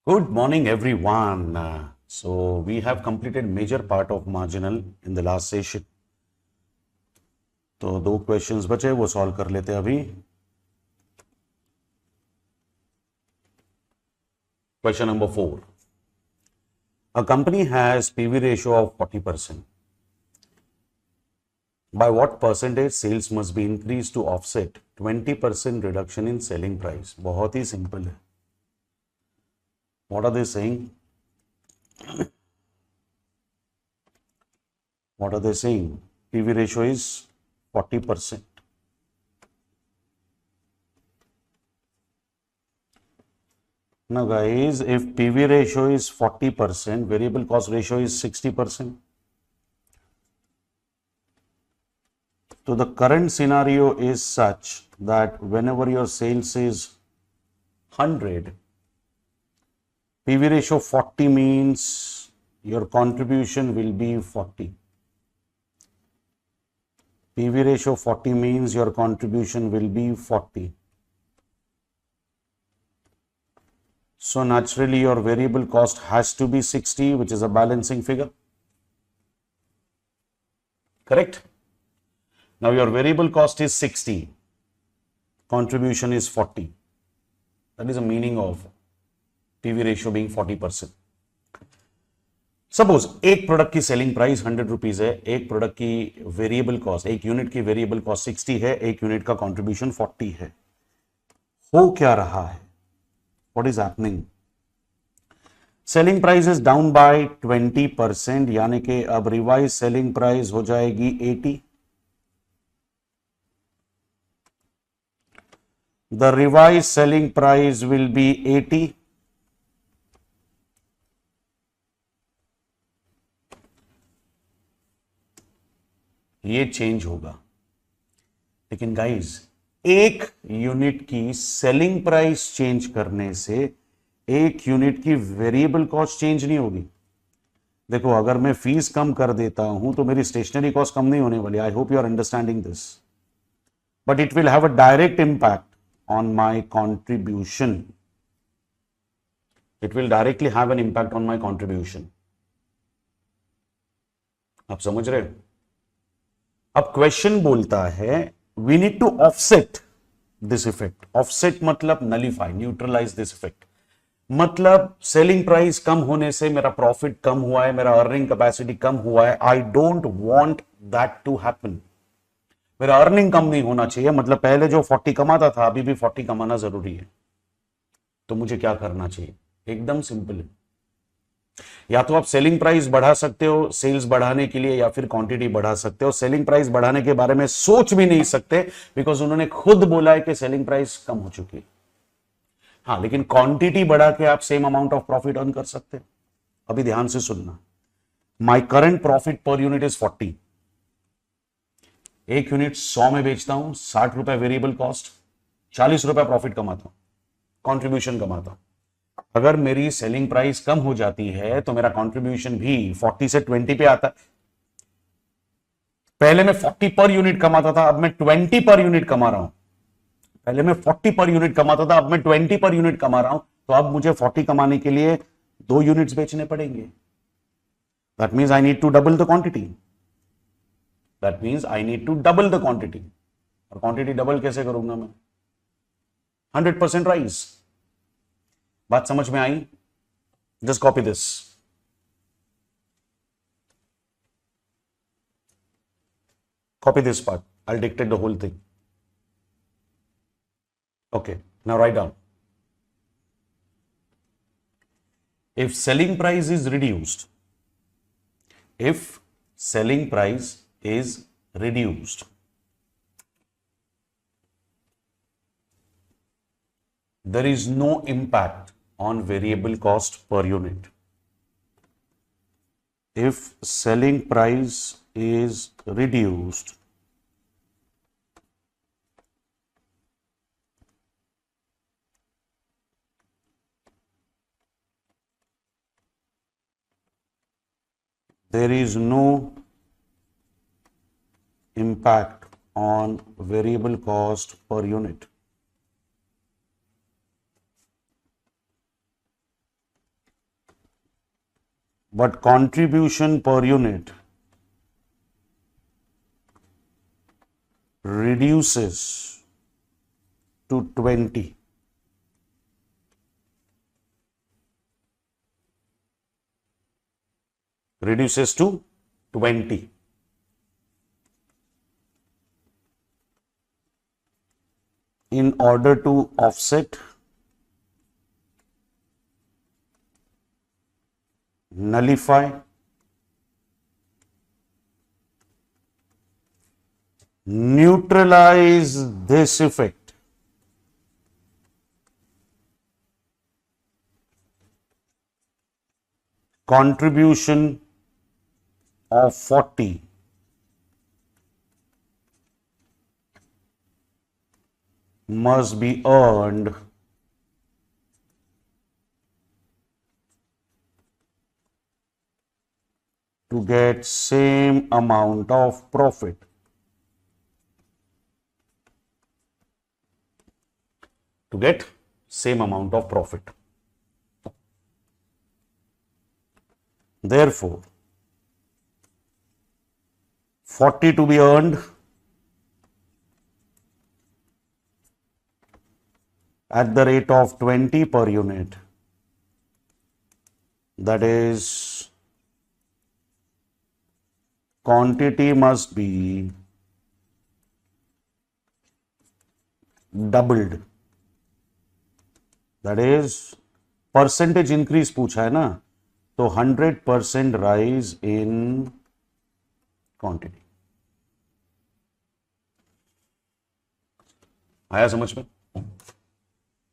Good morning, everyone. So we have completed major part of marginal in the last session. तो दो questions बचे वो solve कर लेते हैं अभी. Question number 4. A company has PV ratio of 40%. By what percentage sales must be increased to offset 20% reduction in selling price? बहुत ही simple है. What are they saying? What are they saying? PV ratio is 40%. Now guys, if PV ratio is 40%, variable cost ratio is 60%. So the current scenario is such that whenever your sales is 100, PV ratio 40 means your contribution will be 40. PV ratio 40 means your contribution will be 40. So naturally your variable cost has to be 60, which is a balancing figure. Correct? Now your variable cost is 60. Contribution is 40. That is the meaning of PV ratio being 40%. Suppose एक product की selling price 100 rupees है, एक product की variable cost, एक unit की variable cost 60 है, एक unit का कंट्रीब्यूशन 40 है. हो क्या रहा है? What is happening? Selling price is down by 20%, यानी कि अब रिवाइज सेलिंग प्राइस हो जाएगी 80. The revise selling price will be 80. ये चेंज होगा. लेकिन गाइज, एक यूनिट की सेलिंग प्राइस चेंज करने से एक यूनिट की वेरिएबल कॉस्ट चेंज नहीं होगी. देखो, अगर मैं फीस कम कर देता हूं तो मेरी स्टेशनरी कॉस्ट कम नहीं होने वाली. I hope you are understanding this. But it will have a direct impact on my contribution. It will directly have an impact on my contribution. आप समझ रहे हो? अब क्वेश्चन बोलता है we need to offset this effect. Offset मतलब nullify, neutralize this effect. मतलब selling price कम होने से मेरा प्रॉफिट कम हुआ है, मेरा अर्निंग कैपेसिटी कम हुआ है. I don't want that to happen. मेरा अर्निंग कम नहीं होना चाहिए. मतलब पहले जो 40 कमाता था अभी भी 40 कमाना जरूरी है. तो मुझे क्या करना चाहिए? एकदम सिंपल है. या तो आप सेलिंग प्राइस बढ़ा सकते हो सेल्स बढ़ाने के लिए, या फिर क्वांटिटी बढ़ा सकते हो. सेलिंग प्राइस बढ़ाने के बारे में सोच भी नहीं सकते बिकॉज उन्होंने खुद बोला है कि सेलिंग प्राइस कम हो चुकी है. हाँ, लेकिन क्वांटिटी बढ़ा के आप same amount of profit earn कर सकते हो. अभी ध्यान से सुनना. My current profit per unit is 40. एक यूनिट 100 में बेचता हूं, 60 रुपए वेरिएबल कॉस्ट, 40 रुपए प्रॉफिट कमाता हूं, कॉन्ट्रीब्यूशन कमाता हूं. अगर मेरी सेलिंग प्राइस कम हो जाती है तो मेरा कंट्रीब्यूशन भी 40 से 20 पे आता है. पहले मैं 40 पर यूनिट कमाता था, अब मैं 20 पर यूनिट कमा रहा हूं. पहले मैं 40 पर यूनिट कमाता था, अब मैं 20 पर यूनिट कमा रहा हूं. तो अब मुझे 40 कमाने के लिए 2 यूनिट्स बेचने पड़ेंगे. That means I need to double the quantity. That means I need to double the quantity. और क्वांटिटी डबल कैसे करूंगा मैं? 100% राइज. बात समझ में आई? Just copy this. Copy this part. I'll dictate the whole thing. Okay, now write down. If selling price is reduced, if selling price is reduced, there is no impact on variable cost per unit. If selling price is reduced, there is no impact on variable cost per unit. but contribution per unit reduces to 20. Reduces to 20. In order to offset, nullify, neutralize this effect, contribution of 40 must be earned to get same amount of profit. To get same amount of profit. Therefore, 40 to be earned at the rate of 20 per unit. That is, quantity must be doubled. That is, percentage increase पूछा है ना, तो 100% rise in quantity. आया समझ में?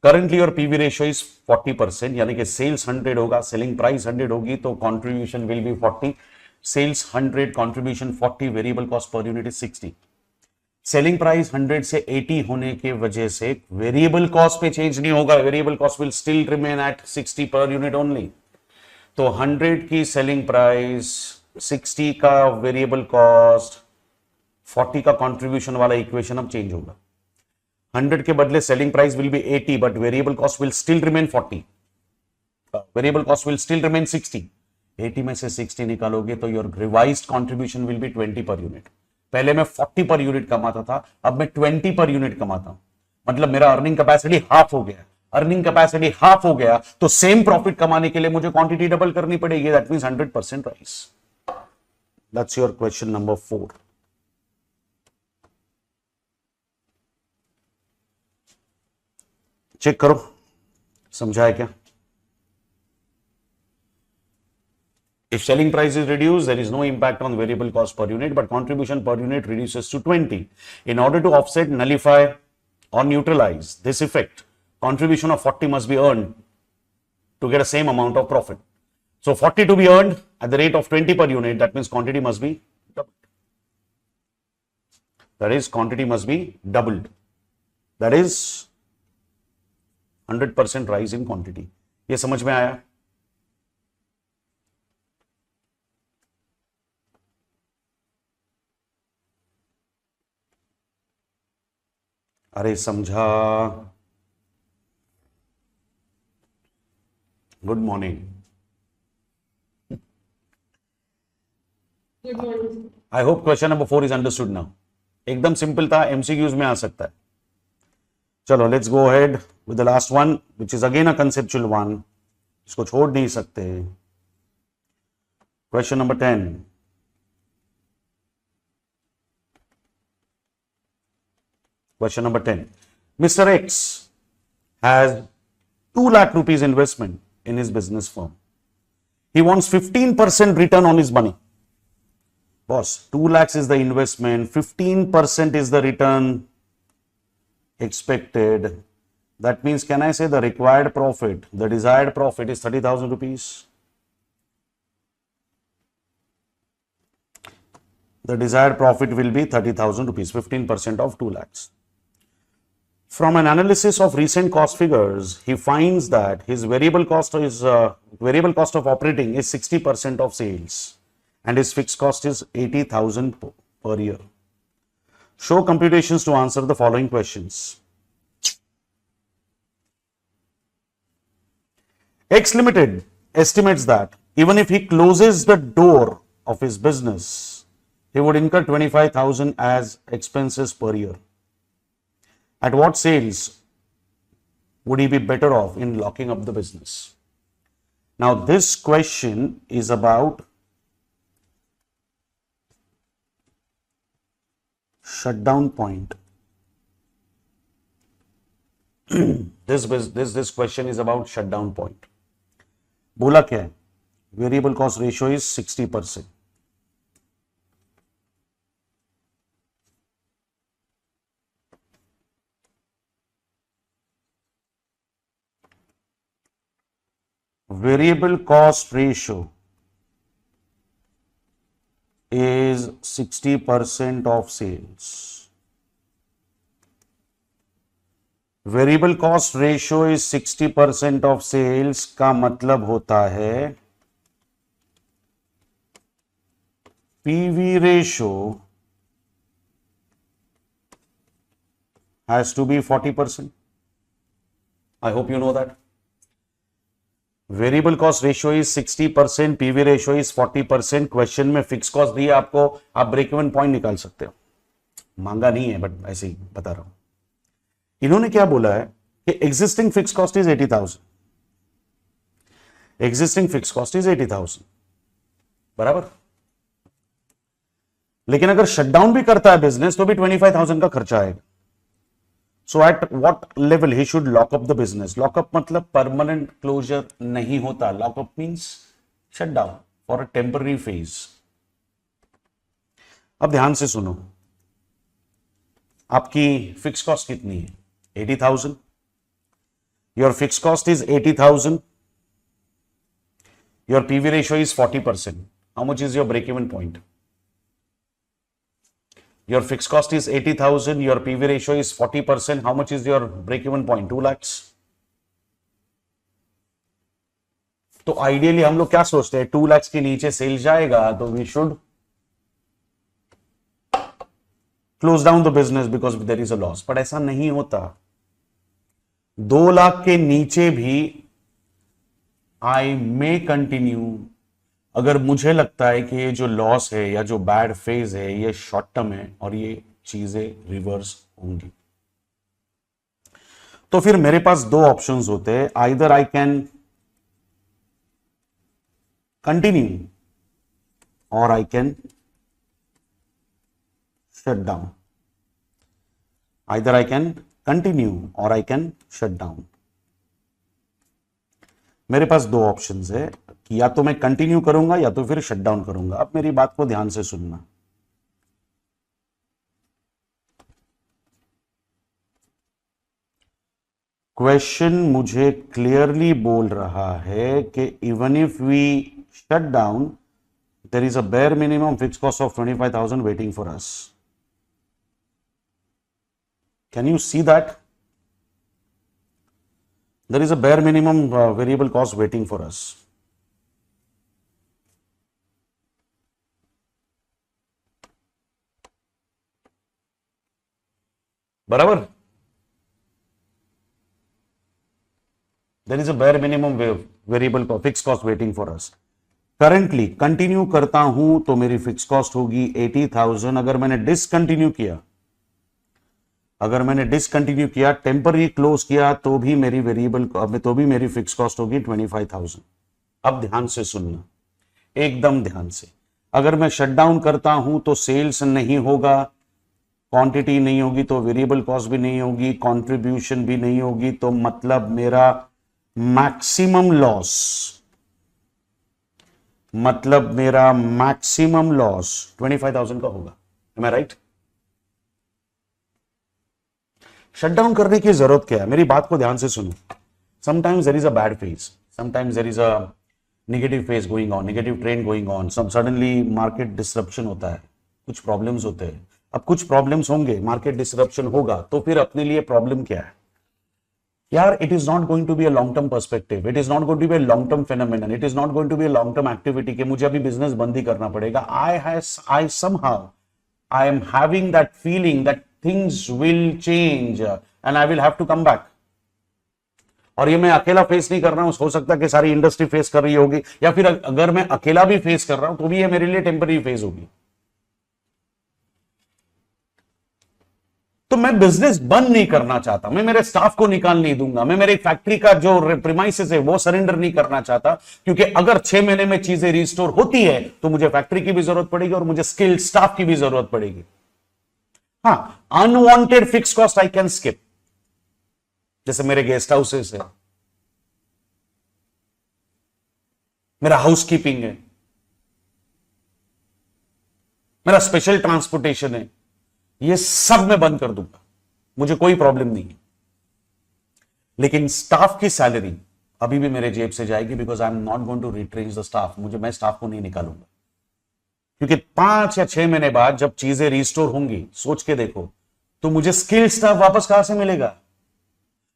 Currently your PV ratio is 40%, यानी कि sales 100 होगा, selling price 100 होगी, तो contribution will be 40. Sales 100, contribution 40, variable cost per unit is 60. Selling price 100 से 80 होने के वजह से वेरिएबल कॉस्ट पे चेंज नहीं होगा, variable cost will still remain at 60 per unit only. तो 100 की सेलिंग प्राइस, 60 का वेरिएबल कॉस्ट, 40 का कंट्रीब्यूशन वाला इक्वेशन अब चेंज होगा. 100 के बदले selling price will be 80 but variable cost will still remain 40, variable cost will still remain 60. 80 में से 60 निकालोगे तो your revised contribution will be 20 per unit. पहले मैं 40 पर यूनिट कमाता था, अब मैं 20 पर यूनिट कमाता हूं, मतलब मेरा अर्निंग कैपेसिटी हाफ हो गया. अर्निंग कैपेसिटी हाफ हो गया तो सेम प्रॉफिट कमाने के लिए मुझे क्वांटिटी डबल करनी पड़ेगी. That means 100% rise. That's your question number 4. Check करो समझाया क्या. If selling price is reduced, there is no impact on variable cost per unit, but contribution per unit reduces to 20. In order to offset, nullify, or neutralize this effect, contribution of 40 must be earned to get the same amount of profit. So 40 to be earned at the rate of 20 per unit, that means quantity must be doubled. That is, quantity must be doubled. That is 100% rise in quantity. ये समझ में आया? अरे समझा. Good morning. I hope question number 4 is understood now. एकदम simple था, MCQs में आ सकता है. चलो let's go ahead with the last one which is again a conceptual one. इसको छोड़ नहीं सकते. Question number 10. Question number 10. Mr. X has 2 lakh rupees investment in his business firm. He wants 15% return on his money. Boss, 2 lakhs is the investment, 15% is the return expected. That means, can I say the required profit, the desired profit is 30,000 rupees? The desired profit will be 30,000 rupees, 15% of 2 lakhs. From an analysis of recent cost figures, he finds that his variable cost of operating is 60% of sales, and his fixed cost is 80,000 per year. Show computations to answer the following questions. X Limited estimates that Even if he closes the door of his business, he would incur 25,000 as expenses per year. At what sales would he be better off in locking up the business? Now, this question is about shutdown point. This question is about shutdown point. बोला क्या है? Variable cost ratio is 60%. Variable cost ratio is 60% of sales. Variable cost ratio is 60% of sales का मतलब होता है PV ratio has to be 40%. I hope you know that. Variable cost ratio is 60%, PV ratio is 40%. Question में fix cost दिया आपको, आप break even point निकाल सकते हो. मांगा नहीं है बट ऐसे ही बता रहा हूं. इन्होंने क्या बोला है कि existing fix cost is 80,000. Existing fix cost is 80,000 बराबर. लेकिन अगर शटडाउन भी करता है बिजनेस तो भी 25,000 का खर्चा आएगा. So at what level he should lock up the business? Lock up मतलब permanent closure नहीं होता. Lock up means shut down for a temporary phase. अब ध्यान से सुनो, आपकी फिक्स कॉस्ट कितनी है? 80,000. Your fixed cost is 80,000. Your PV ratio is 40%. How much is your break-even point? Your fixed cost is 80,000. Your PV ratio is 40%. How much is your break-even point? 2 lakhs. तो ideally हम लोग क्या सोचते हैं? 2 lakhs के नीचे sell जाएगा तो we should close down the business because there is a loss. But ऐसा नहीं होता. 2 लाख के नीचे भी आई मे कंटिन्यू अगर मुझे लगता है कि ये जो लॉस है या जो बैड फेज है ये शॉर्ट टर्म है और ये चीजें रिवर्स होंगी. तो फिर मेरे पास 2 ऑप्शंस होते हैं. आइदर आई कैन कंटिन्यू और I can shut down. Either I can continue और आई कैन शट डाउन. मेरे पास 2 ऑप्शंस है कि या तो मैं कंटिन्यू करूंगा या तो फिर शट डाउन करूंगा. अब मेरी बात को ध्यान से सुनना. क्वेश्चन मुझे क्लियरली बोल रहा है कि even if we shut down there is a bare minimum fix cost of 25,000 waiting for us. Can you see that? There is a bare minimum variable cost waiting for us. बराबर. There is a bare minimum variable fixed cost waiting for us. Currently continue करता हूं तो मेरी fix cost होगी 80,000. अगर मैंने discontinue किया, temporary close किया तो भी मेरी मेरी फिक्स कॉस्ट होगी 25,000. अब ध्यान से सुनना, एकदम ध्यान से. अगर मैं शट डाउन करता हूं तो सेल्स नहीं होगा, क्वांटिटी नहीं होगी तो वेरिएबल कॉस्ट भी नहीं होगी, कंट्रीब्यूशन भी नहीं होगी. तो मतलब मेरा मैक्सिमम लॉस 25,000 का होगा. एम आई राइट? शटडाउन करने की जरूरत क्या है? मेरी बात को ध्यान से सुनो. Sometimes there is a bad phase, sometimes there is a negative phase going on, negative trend going on. Suddenly market disruption होता है, कुछ प्रॉब्लम्स होते हैं. अब कुछ प्रॉब्लम्स होंगे, मार्केट डिसरप्शन होगा, तो फिर अपने लिए प्रॉब्लम क्या है यार? It is not going to be a long term perspective. It is not going to be a long term phenomenon. It is not going to be a long term activity कि मुझे अभी business बंद ही करना पड़ेगा. I am having that feeling that things will change and I will have to come back. और ये मैं अकेला फेस नहीं कर रहा हूं, हो सकता है कि सारी इंडस्ट्री फेस कर रही होगी, या फिर अगर मैं अकेला भी फेस कर रहा हूं तो भी ये मेरे लिए टेम्पररी फेज होगी। तो मैं बिजनेस बंद नहीं करना चाहता, मैं मेरे स्टाफ को निकाल नहीं दूंगा, मैं मेरे फैक्ट्री का जो प्रीमाइसेस है वो सरेंडर नहीं करना चाहता, क्योंकि अगर 6 महीने में चीजें रिस्टोर होती है तो मुझे फैक्ट्री की भी जरूरत पड़ेगी और मुझे स्किल्ड स्टाफ की भी जरूरत पड़ेगी। हाँ, unwanted fix cost I can skip, जैसे मेरे गेस्ट हाउसेस है, मेरा हाउसकीपिंग है, मेरा स्पेशल ट्रांसपोर्टेशन है, ये सब मैं बंद कर दूंगा, मुझे कोई प्रॉब्लम नहीं है। लेकिन स्टाफ की सैलरी अभी भी मेरे जेब से जाएगी, because I am not going to retrain the staff. मैं स्टाफ को नहीं निकालूंगा, क्योंकि 5 या 6 महीने बाद जब चीजें रिस्टोर होंगी, सोच के देखो, तो मुझे स्किल स्टाफ वापस कहां से मिलेगा?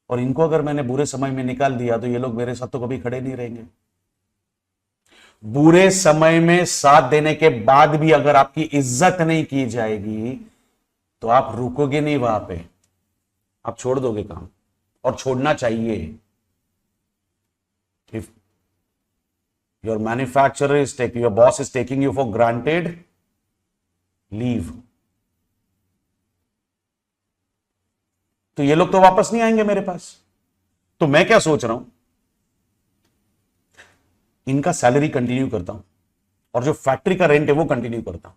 और इनको अगर मैंने बुरे समय में निकाल दिया तो ये लोग मेरे साथ तो कभी खड़े नहीं रहेंगे। बुरे समय में साथ देने के बाद भी अगर आपकी इज्जत नहीं की जाएगी तो आप रुकोगे नहीं वहां पे, आप छोड़ दोगे काम, और छोड़ना चाहिए। If your manufacturer is taking, your boss is taking you for granted, leave. तो ये लोग तो वापस नहीं आएंगे मेरे पास। तो मैं क्या सोच रहा हूं, इनका सैलरी कंटिन्यू करता हूं और जो फैक्ट्री का रेंट है वो कंटिन्यू करता हूं।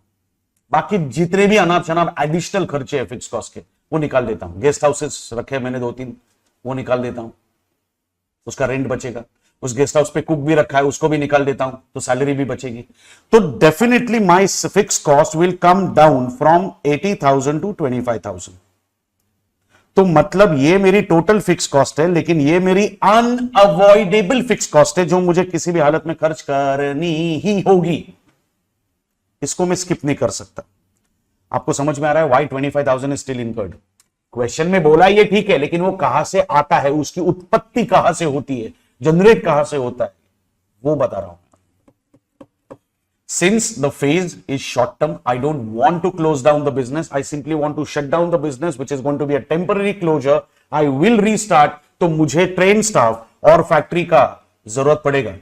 बाकी जितने भी अनाप शनाप एडिशनल खर्चे हैं फिक्स कॉस्ट के, वो निकाल देता हूं। गेस्ट हाउसेस रखे मैंने 2-3, वो निकाल देता हूं, उसका रेंट बचेगा। उस गेस्ट हाउस पे कुक भी रखा है, उसको भी निकाल देता हूं, तो सैलरी भी बचेगी। तो definitely my fix cost will come down from 80,000 to 25,000। तो मतलब ये मेरी टोटल फिक्स कॉस्ट है, लेकिन ये मेरी अनअवॉइडेबल फिक्स कॉस्ट है जो मुझे किसी भी हालत में खर्च करनी ही होगी। इसको मैं स्किप नहीं कर सकता। आपको समझ में आ रहा है? Why 25,000 is still incurred? Question में बोला ये ठीक है, लेकिन वो कहां से आता है, उसकी उत्पत्ति कहां से होती है, जनरेट कहां से होता है, वो बता रहा हूं। Since the phase is short term, I don't want to close down the business. I simply want to shut down the business, which is going to be a temporary closure. I will restart. तो मुझे train staff और factory का जरूरत पड़ेगा,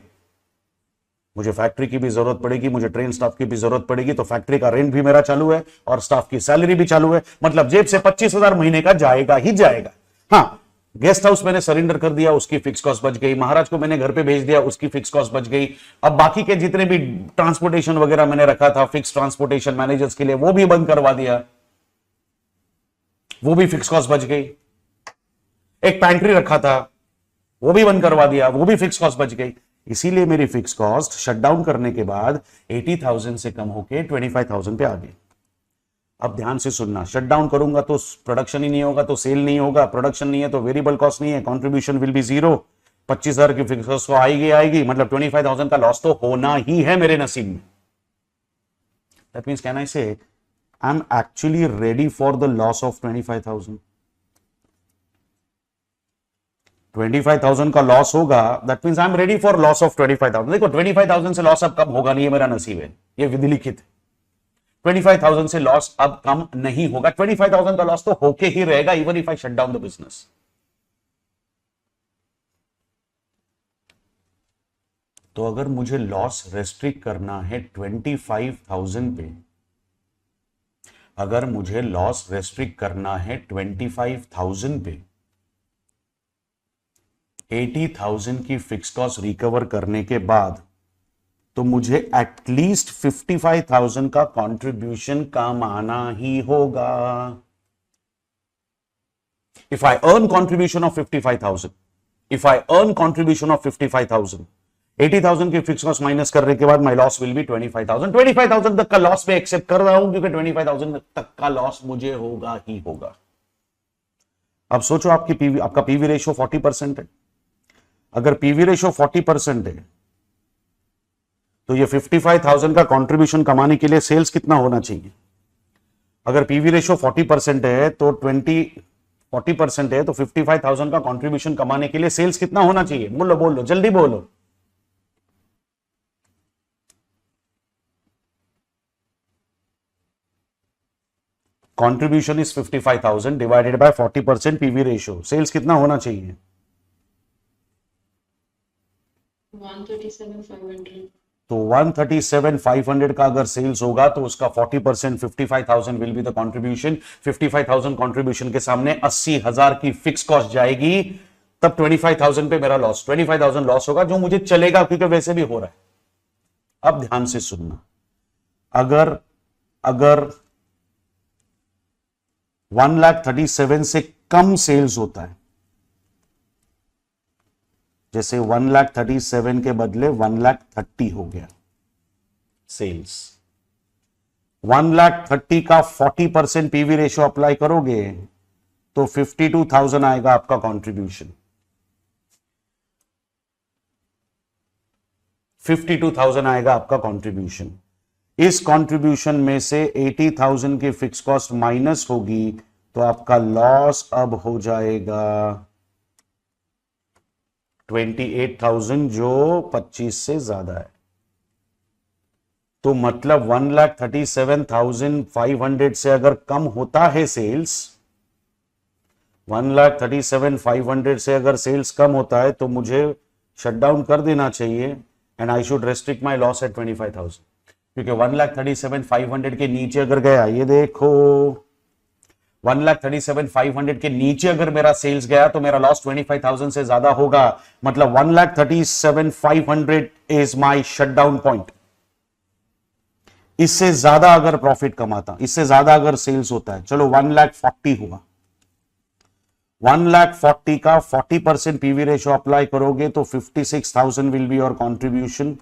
मुझे factory की भी जरूरत पड़ेगी, मुझे ट्रेन स्टाफ की भी जरूरत पड़ेगी। तो फैक्ट्री का रेंट भी मेरा चालू है और स्टाफ की सैलरी भी चालू है, मतलब जेब से 25,000 महीने का जाएगा ही जाएगा। हाँ, गेस्ट हाउस मैंने सरेंडर कर दिया, उसकी फिक्स कॉस्ट बच गई। महाराज को मैंने घर पे भेज दिया, उसकी फिक्स कॉस्ट बच गई। अब बाकी के जितने भी ट्रांसपोर्टेशन वगैरह मैंने रखा था फिक्स ट्रांसपोर्टेशन मैनेजर्स के लिए, वो भी बंद करवा दिया, वो भी फिक्स कॉस्ट बच गई। एक पैंट्री रखा था, वो भी बंद करवा दिया, वो भी फिक्स कॉस्ट बच गई। इसीलिए मेरी फिक्स कॉस्ट शटडाउन करने के बाद 80,000 से कम होके 25,000 पे आ गई। अब ध्यान से सुनना, शटडाउन करूंगा तो प्रोडक्शन ही नहीं होगा, तो सेल नहीं होगा, प्रोडक्शन नहीं है तो वेरिएबल कॉस्ट नहीं है, कंट्रीब्यूशन विल बी 0। 25,000 की फिक्स कॉस्ट तो आएगी, मतलब 25,000 का लॉस तो होना ही है मेरे नसीब में। दैट मींस कैन आई से I am actually ready for the loss of 25,000। 25,000 का लॉस होगा, that means I am ready for loss of 25,000। देखो 25,000 से लॉस अब कम होगा नहीं, ये मेरा नसीब है, ये विधि लिखित है। 25,000 से लॉस अब कम नहीं होगा, 25,000 का लॉस तो होके ही रहेगा, even if I shut down the business. तो अगर मुझे लॉस रेस्ट्रिक्ट करना है 25,000 पे, अगर मुझे लॉस रेस्ट्रिक्ट करना है 25,000 पे, 80,000 की फिक्स कॉस्ट रिकवर करने के बाद, तो मुझे एटलीस्ट 55,000 का कंट्रीब्यूशन कमाना ही होगा। If I earn contribution of 55,000, if I earn contribution of 55,000, 80,000 की फिक्स कॉस्ट माइनस करने के बाद माई लॉस विल बी 25,000। 25,000 तक का लॉस मैं एक्सेप्ट कर रहा हूं, क्योंकि 25,000 तक का लॉस मुझे होगा ही होगा। अब सोचो आपका पीवी रेशियो 40% है। अगर पीवी रेशियो 40% है तो ये 55,000 का कंट्रीब्यूशन कमाने के लिए सेल्स कितना होना चाहिए? अगर पीवी रेशियो 40% है तो 40% है तो 55,000 का कंट्रीब्यूशन कमाने के लिए सेल्स कितना होना चाहिए? बोलो जल्दी बोलो। Contribution is 55,000 divided by 40% PV ratio, sales कितना होना चाहिए? 137,500। तो 137,500 का अगर सेल्स होगा तो उसका 40% 55,000 will be the contribution. 55,000 contribution के सामने 80,000 की फिक्स कॉस्ट जाएगी, तब 25,000 पे मेरा लॉस, 25,000 लॉस होगा, जो मुझे चलेगा क्योंकि वैसे भी हो रहा है। अब ध्यान से सुनना, अगर अगर 1,37,000 से कम सेल्स होता है, जैसे 1,37,000 के बदले 1,30,000 हो गया सेल्स, 1,30,000 का 40% पीवी रेशियो अप्लाई करोगे तो 52,000 आएगा आपका कंट्रीब्यूशन। 52,000 आएगा आपका कंट्रीब्यूशन। इस कंट्रीब्यूशन में से 80,000 की फिक्स कॉस्ट माइनस होगी, तो आपका लॉस अब हो जाएगा 28,000, जो 25 से ज्यादा है। तो मतलब 1,37,500 से अगर कम होता है सेल्स, 1,37,500 से अगर सेल्स कम होता है तो मुझे शट डाउन कर देना चाहिए, and I should restrict my loss at 25,000, क्योंकि 1,37,500 के नीचे अगर गया, ये देखो 1,37,500 के नीचे अगर मेरा सेल्स गया तो मेरा लॉस 25,000 से ज्यादा होगा। मतलब 1,37,500 is my shut down point. इससे ज्यादा अगर प्रॉफिट कमाता, इससे ज्यादा अगर सेल्स होता है, चलो 1,40,000 हुआ, 1,40,000 का 40% पीवी रेशियो अप्लाई करोगे तो 56,000 will be your contribution,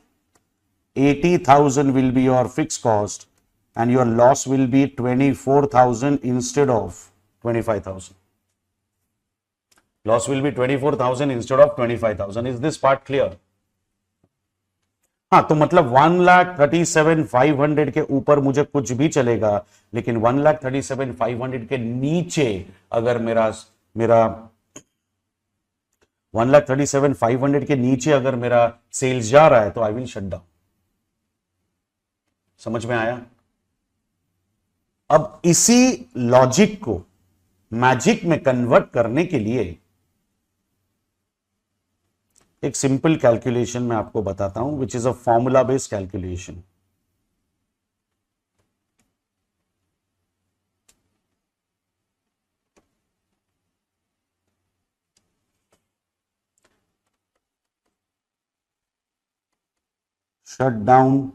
80,000 will be your fixed cost, and your loss will be 24,000 instead of 25,000. Loss will be 24,000 instead of 25,000. Is this part clear? हाँ, तो मतलब 1,37,500 के ऊपर मुझे कुछ भी चलेगा, लेकिन 1,37,500 के नीचे अगर मेरा 1,37,500 के नीचे अगर मेरा सेल्स जा रहा है तो आई विल शट डाउन। समझ में आया? अब इसी लॉजिक को मैजिक में कन्वर्ट करने के लिए एक सिंपल कैलकुलेशन मैं आपको बताता हूं, which is a formula based calculation. Shut down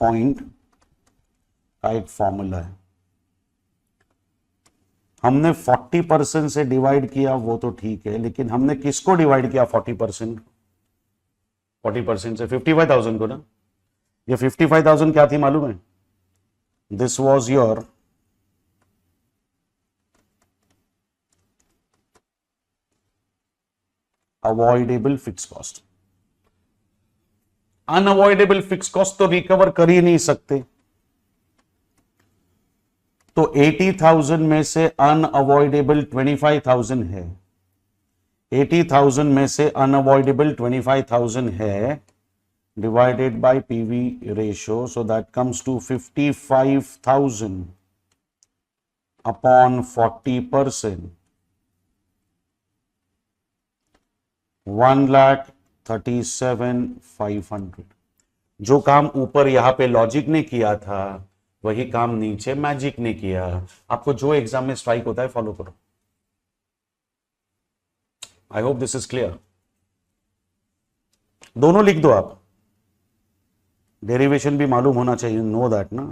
point का एक फॉर्मूला है। हमने 40% से डिवाइड किया, वो तो ठीक है, लेकिन हमने किसको डिवाइड किया 40%? 40% से 55,000 को ना। ये 55,000 क्या थी मालूम है? This was your avoidable fix cost. Unavoidable fix cost तो रिकवर कर ही नहीं सकते, तो 80,000 में से अनअवॉइडेबल 25,000 है, 80,000 में से अनअवॉइडेबल 25,000 है, divided by PV ratio, so that comes to 55,000 upon 40%, 1,37,500। जो काम ऊपर यहां पे लॉजिक ने किया था, वही काम नीचे मैजिक ने किया। आपको जो एग्जाम में स्ट्राइक होता है फॉलो करो। I hope this is clear. दोनों लिख दो आप, डेरिवेशन भी मालूम होना चाहिए, नो दैट ना।